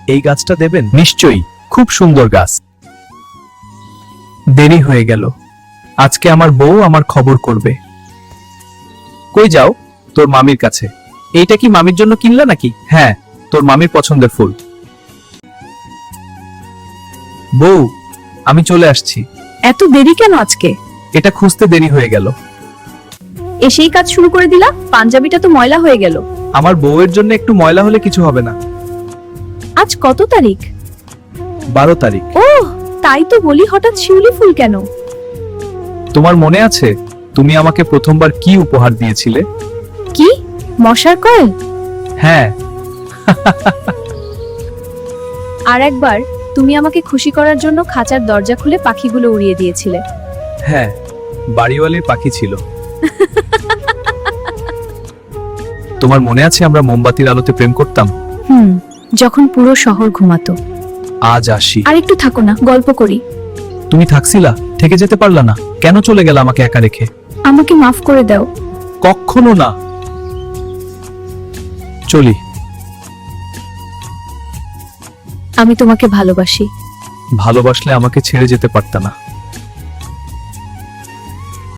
এই গাছটা দেবেন? নিশ্চয়ই, খুব সুন্দর গাছ। দেরি হয়ে গেল। আজকে আমার বউ আমার খবর করবে। কই যাও? তোর মামির কাছে। এইটা কি মামির জন্য কিনলা নাকি? হ্যাঁ, তোর মামির পছন্দের ফুল। বউ, আমি চলে আসছি। এত দেরি কেন আজকে? এটা খুঁজতে দেরি হয়ে গেল। এসেই কাজ শুরু করে দিলা? পাঞ্জাবিটা তো ময়লা হয়ে গেল। আমার বউয়ের জন্য একটু ময়লা হলে কিছু হবে না। আজ কত তারিখ? 12 তারিখ। ওহ, তাই তো বলি, হঠাৎ শিউলি ফুল কেন? তোমার মনে আছে তুমি আমাকে প্রথমবার কি উপহার দিয়েছিলে? কি? মশার কয়েল? হ্যাঁ। আর একবার তুমি আমাকে খুশি করার জন্য খাঁচার দরজা খুলে পাখিগুলো উড়িয়ে দিয়েছিলে। হ্যাঁ, বাড়িওয়ালির পাখি ছিল। তোমার মনে আছে আমরা মোমবাতির আলোতে প্রেম করতাম? যখন পুরো শহর ঘুমাতো। আজ আসি। আর একটু থাকো না, গল্প করি। তুমি থাকছিলা, থেকে যেতে পারলা না কেন? চলে গেল আমাকে একা রেখে। আমাকে মাফ করে দাও। কখনো না। চলি। আমি তোমাকে ভালোবাসি। ভালোবাসলে আমাকে ছেড়ে যেতে পারতা না।